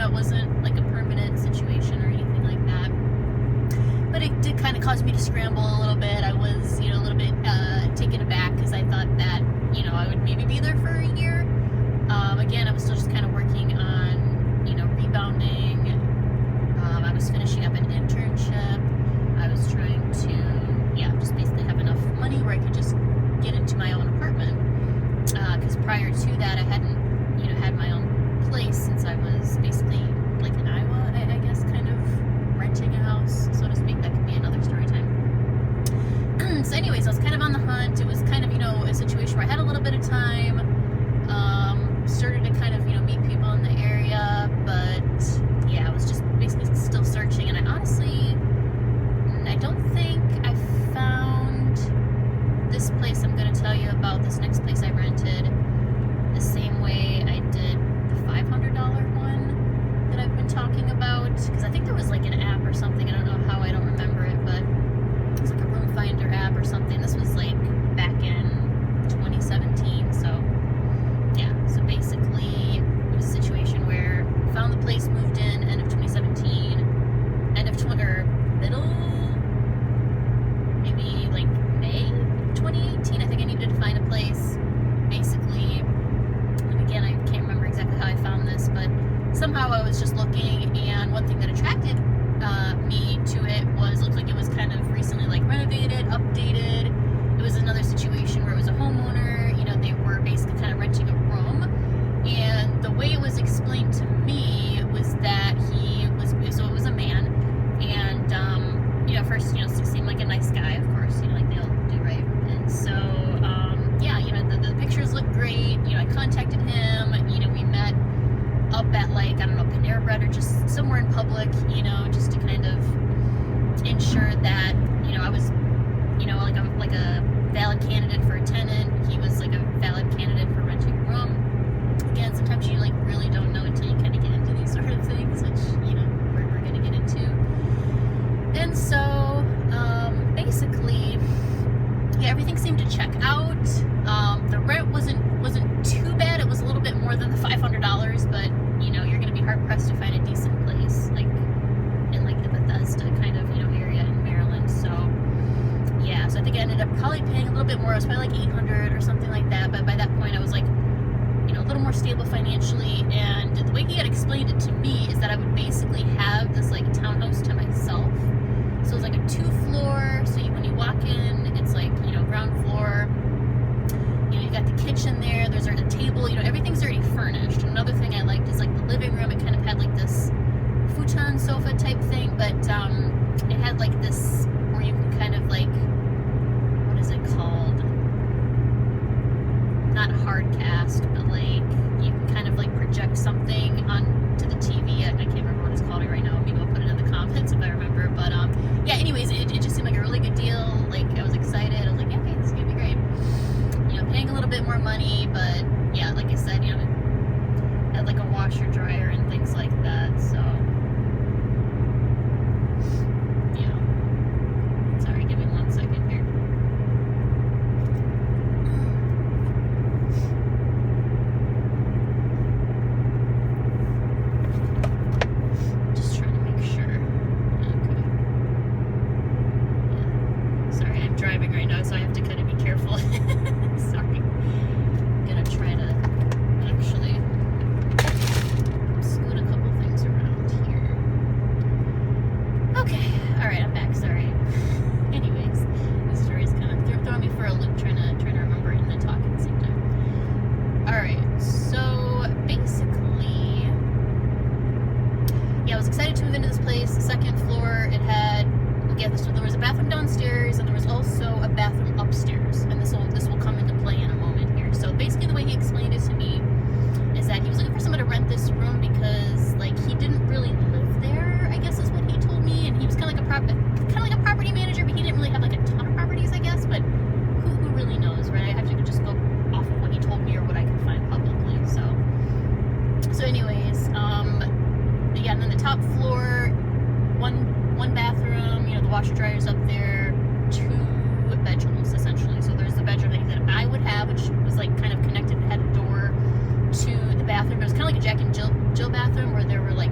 it wasn't like a permanent situation or anything like that. But it did kind of cause me to scramble a little bit. I was, a little bit taken aback because I thought that, I would maybe be there for a year. Again, I was still just kind of working on, rebounding. I was finishing up an internship. I was trying to, just basically have enough money where I could just get into my own apartment. Because prior to that, I hadn't, had my own place since I was basically like in Iowa, I guess, kind of renting a house, so to speak. That could be another story time. So anyways, I was kind of on the hunt. It was kind of, a situation where I had a little bit of time. Started to kind of, meet people in the area, but yeah, I was just basically still searching, and I honestly, I don't think I found this place I'm going to tell you about, this next place I rented, the same way I did the $500 one that I've been talking about, because I think there was like an app or something, I don't know how, I don't remember it, but it was like a room finder app or something. This was like back in 2017, so yeah, so basically it was a situation where I found the place, moved in end of 2017, middle, maybe like May 2018. I think I needed to find a place, basically. And again, I can't remember exactly how I found this, but somehow I was just looking, and one thing that attracted me to it was, looked like it was kind of recently like renovated, updated. It was another situation where it was a homeowner, they were basically kind of renting a room, and the way it was explained to me was that so it was a man, and at first, seemed like a nice guy, of course, like they all do, right? And so, the pictures looked great. I contacted him. We met up at like, I don't know, Panera Bread or just somewhere in public, just to kind of ensure that, I was, like a valid candidate for a tenant. He was like a valid candidate for renting a room. Again, sometimes you like really don't know until you kind of get into these sort of things, which, we're going to get into. And so, basically, yeah, everything seemed to check out. The rent wasn't too bad. It was a little bit more than the $500, but, you're going to be hard-pressed to find a decent place, like, in, like, the Bethesda kind of, area in Maryland. So, yeah, so I think I ended up probably paying a little bit more. It was probably like $800 or something like that, but by that point I was like, a little more stable financially, and the way he had explained it to me is that I would basically have this like townhouse to myself. So it was like a 2-floor, so when you walk in, it's like, ground floor, you got the kitchen there, there's a table, everything's already furnished. Another thing I liked is like the living room, it kind of had like this futon sofa type thing, but it had like this where you can kind of like, what is it called? Not hard cast, but like you can kind of like project something onto the TV. I can't remember what it's called right now. Maybe I'll put it in the comments if I remember. But yeah, anyways, it just seemed like a really good deal. Like I was excited. I was like, yeah, okay, this is gonna be great. Paying a little bit more money, but yeah, like I said, had like a washer dryer and things like that. So yeah. Sorry, give me 1 second here. Just trying to make sure. Okay. Yeah. Sorry, I'm driving right now, so I have to kind of be careful. Sorry. I'm gonna try to actually scoot a couple things around here. Okay, alright, I'm back, sorry. Anyways, this story's kind of throwing me for a loop, trying to remember it and then talk at the same time. Alright, so basically, yeah, I was excited to move into this place. The second floor, it had, there was a bathroom downstairs, and there was also a bathroom upstairs, and this will come into play in a moment here. So basically the way he explained it to me is that he was looking for someone to rent this room because like he didn't really live there, I guess is what he told me, and he was kind of like a property manager, but he didn't really have like a ton of properties, I guess, but who really knows, right? I have to just go off of what he told me or what I could find publicly. So anyways, yeah, and then the top floor, one bathroom, the washer dryer's up there, 2 bedrooms essentially. So there's the bedroom that I would have, which was like kind of connected, had a door to the bathroom. It was kind of like a Jack and Jill bathroom where there were like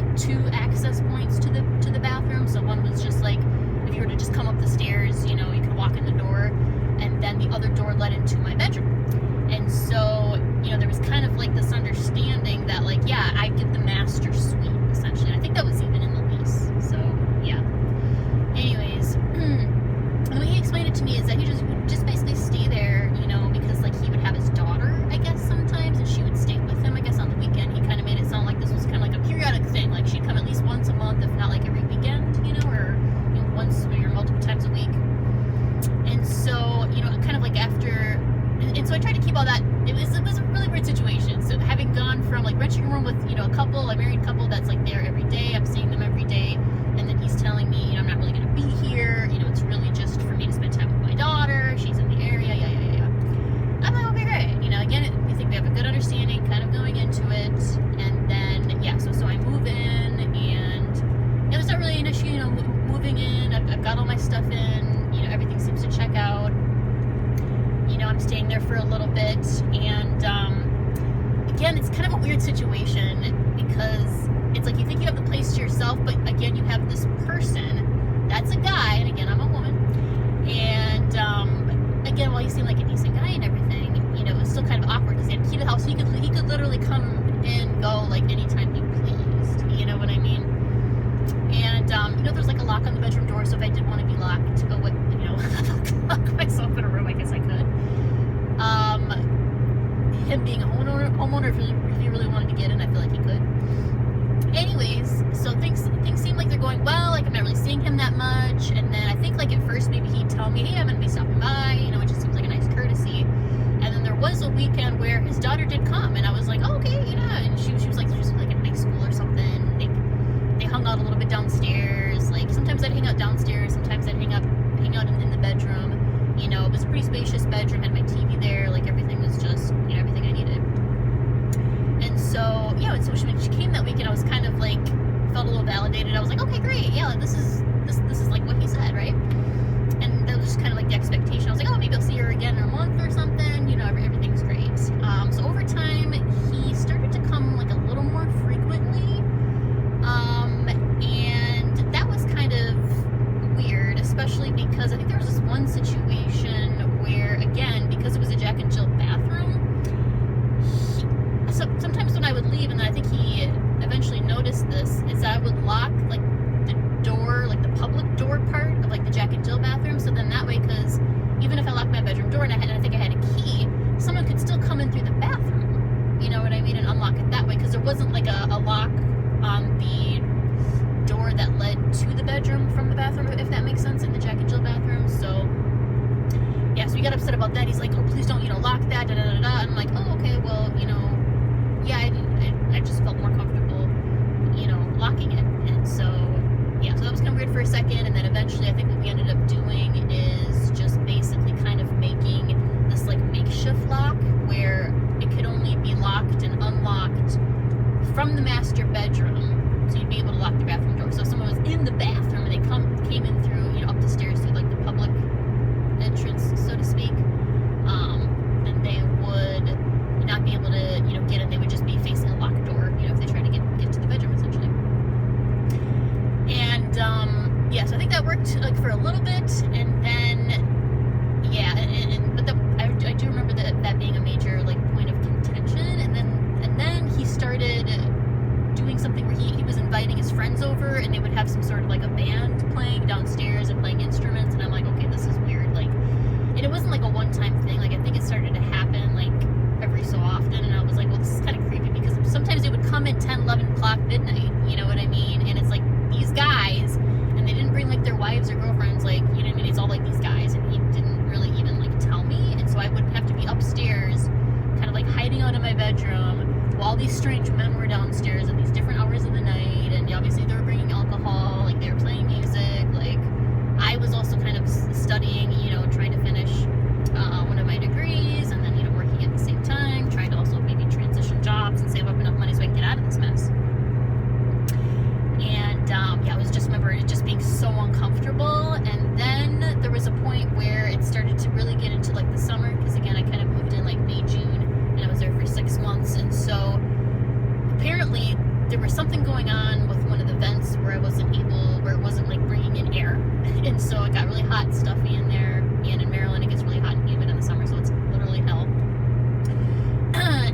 moving in. I've got all my stuff in. Everything seems to check out. I'm staying there for a little bit, and again, it's kind of a weird situation because it's like you think you have the place to yourself, but again, you have this person that's a guy, and again, I'm a woman, and again, while he seemed like a decent guy and everything, it was still kind of awkward because he had a key to the house. He could literally come and go like anytime he pleased. You know what I mean? And there's like a lock on the bedroom door, so if I did want to be locked, lock myself in a room, I guess I could. Him being a homeowner, if he really wanted to get in, I feel like he could. Anyways, so things seem like they're going well. Like I'm not really seeing him that much, and then I think like at first maybe he'd tell me, hey, I'm gonna be stopping by, which just seems like a nice courtesy. And then there was a weekend where his daughter did come, and I was like, oh, okay, and she was like in high school or something. They hung out a little bit downstairs. Like sometimes I'd hang out downstairs, sometimes I'd hang out in the bedroom. It was a pretty spacious bedroom, had my TV there, like everything was just, everything I needed. And so, and so when she came that weekend, I was kind of like, felt a little validated. I was like, okay, great, yeah, this is like what he said, right? And that was just kind of like the expectation. I was like, oh, maybe I'll see her again in a month or something, everything's great. So over time, he started to come like a little more frequently, and that was kind of weird, especially because I think there was this one situation where, again, because it was a Jack and Jill bathroom, sometimes when I would leave, and then I think he eventually noticed this, is that I would lock like the door, like the public door part of like the Jack and Jill bathroom, so then that way, because even if I locked my bedroom door and I think I had a key, someone could still come in through the bathroom, you know what I mean, and unlock it that way, because there wasn't like a lock on the door that led to the bedroom from the bathroom, if that makes sense, in the Jack and Jill bathroom. So yeah, so he got upset about that. He's like, oh, please don't, lock that, da da da da. And I'm like, oh, okay, well, yeah, I just felt more comfortable, locking it. And so, yeah, so that was kind of weird for a second, and then eventually I think what we ended up doing is just basically kind of making this like makeshift lock where it could only be locked and unlocked from the master bedroom. So you'd be able to lock the bathroom door. So if someone was in the bathroom and they came in through, up the stairs through like the public entrance, so to speak, then they would not be able to, get in. They would just be facing a locked door, if they tried to get to the bedroom, essentially. And yeah, so I think that worked like for a little bit, and then yeah, but I do remember that being a major like point of contention, and then he started doing something where he was inviting his friends over, and they would have some sort of like a band playing downstairs and playing instruments, and I'm like, okay, this is weird, like, and it wasn't like a one-time thing, like I think it started to happen like every so often, and I was like, well, this is kind of creepy, because sometimes they would come at 10, 11 o'clock midnight, you know what I mean, and it's like these guys, and they didn't bring like their wives or girlfriends, like, you know what I mean, it's all like these guys, and he didn't really even like tell me, and so I would have to be upstairs, kind of like hiding out in my bedroom, while these strange men were downstairs at these different hours of the night, and obviously they were bringing alcohol, like they were playing music, like I was also kind of studying, trying to finish one of my degrees, and then, working at the same time, trying to also maybe transition jobs and save up enough money so I can get out of this mess. And yeah, I was just remember it just being so uncomfortable, and then there was a point where it started to really get into like the summer, because again, I kind of moved in like May, June, and I was there for 6 months, and so apparently there was something going on with one of the vents where it wasn't like bringing in air, and so it got really hot and stuffy in there, and in Maryland it gets really hot and humid in the summer, so it's literally hell.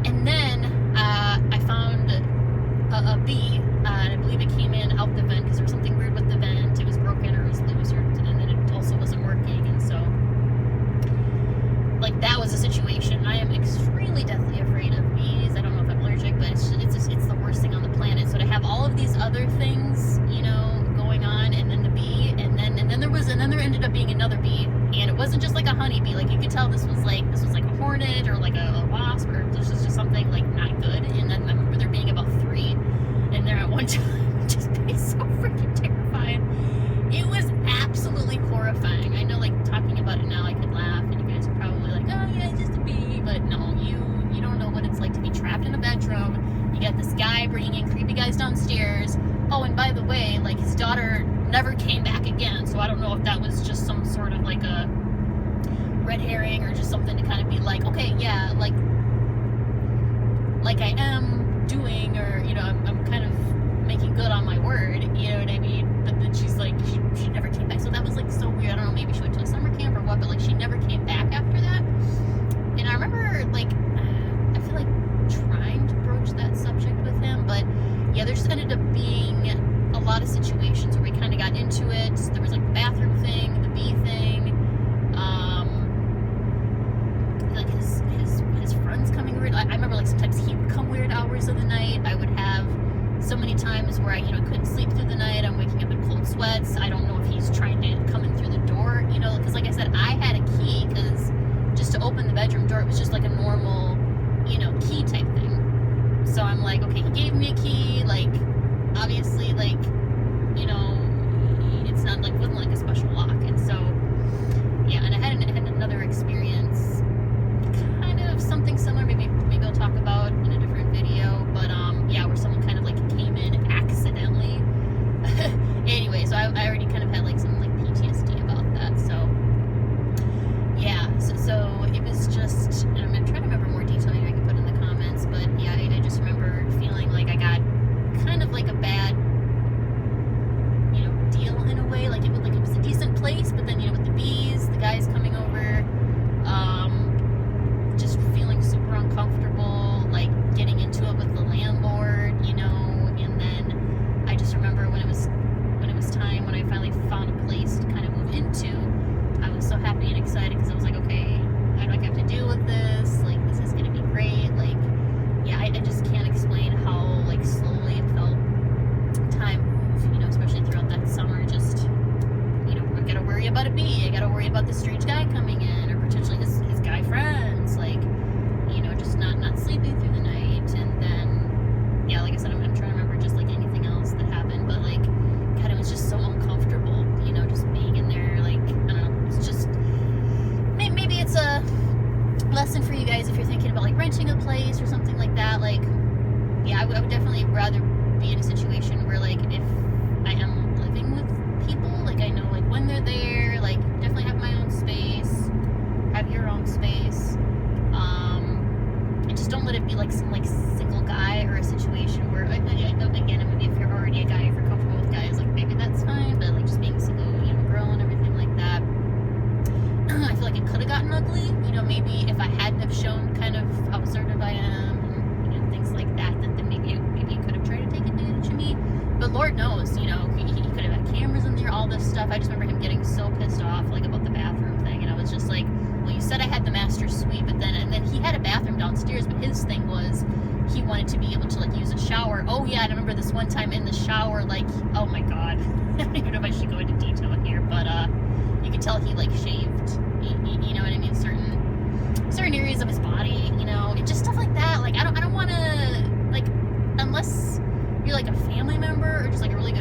And then I found a bee, and I believe it came in out the vent, because there was something weird with the vent, it was broken or it was loose, and then it also wasn't working, and so like that was a situation. I am extremely deathly afraid of bees. I don't know if I'm allergic, but it's the worst thing on the planet. So to have all of these other things, going on, and then the bee, and then there ended up being another bee, and it wasn't just like a honeybee. Like you could tell this was like a hornet or like a wasp, or this was just something like not good. And then I remember there being about 3 in there at one time, just being so freaking terrified. It was absolutely horrifying. I know, like talking about it now, I could laugh, and you guys are probably like, oh yeah, it's just a bee, but no, you don't know what it's like to be trapped in a bedroom. You got this guy bringing in creepy guys downstairs. Oh, and by the way, like his daughter never came back again. So I don't know if that was just some sort of like a red herring or just something to kind of be like, okay, yeah, like I am doing, or, you know, I'm kind of making good on my word, you know what I mean? But then she's like, she never came back. So that was like so weird. I don't know, maybe she went to a summer camp or what, but like she never came back after that. And I remember, like, I feel like trying to broach that subject with him, but yeah, there just ended up being a lot of situations where we kind of got into it. There was like the bathroom thing, the bee thing, like his friends coming weird. I remember like sometimes he would come weird hours of the night. I would have so many times where I, you know, couldn't sleep through the night. I'm waking up in cold sweats. I don't know if he's trying to come in through the door, you know, because like I said, I had a key, because just to open the bedroom door, it was just like a normal, you know, key type thing. So I'm like, okay, he gave me a key, like, obviously, like, you know, it's not like, wasn't like a special lock. And so, yeah, and I had another experience, kind of something similar, maybe I'll talk about in a different video, but yeah, where someone kind of like came in accidentally. Anyway, so I already kind of had like some like PTSD about that. So yeah, so it was just, and I'm trying to remember more detail maybe I can put in the comments, but yeah, I just remember feeling like I got kind of like a bad, you know, deal in a way. Like it was a decent place, but then, you know, with the bees, the guys coming over, just feeling super uncomfortable, like getting into it with the landlord, you know. And then I just remember when it was time, when I finally found a place to kind of move into, I was so happy and excited, because I was like, okay, how do I have to deal with this? Like, this is gonna be great. Like, yeah, I just can't explain how like slowly it felt time move, you know, especially throughout that summer. Just, you know, I gotta worry about a bee, I gotta worry about the strange guy coming in, or potentially his guy friends, like, you know, just not sleeping through the night. And then, yeah, like I said, I'm trying to remember just like anything else that happened, but like, God, it was just so uncomfortable, you know, just being in there. Like, I don't know, it's just, maybe it's a lesson for you guys if you're thinking about like renting a place or something like that. Like, yeah, I would definitely rather be in a situation where, like, if I am living with people, like, I know like when they're there, like, definitely have my own space, have your own space, and just don't let it be like some like single guy, or a situation where, again, maybe if you're already a guy, if you're comfortable with guys, like, maybe that's fine, but like just being a single, you know, girl and everything like that, I feel like it could have gotten ugly, you know. Maybe if I hadn't have shown kind of how assertive I am, and, you know, things like that, then maybe he could have tried to take advantage of me. But Lord knows, you know, he could have had cameras in there, all this stuff. I just remember him getting so pissed off, like, about the bathroom thing, and I was just like, well, you said I had the master suite, but then, and then he had a bathroom downstairs, but his thing was he wanted to be able to like use a shower. Oh yeah, I remember this one time in the shower, like, oh my god, I don't even know if I should go into detail here, but you could tell he like shaved, you know what I mean, certain areas of his body, you know, it just stuff like that. Like, I don't want to, like, unless you're like a family member or just like a really good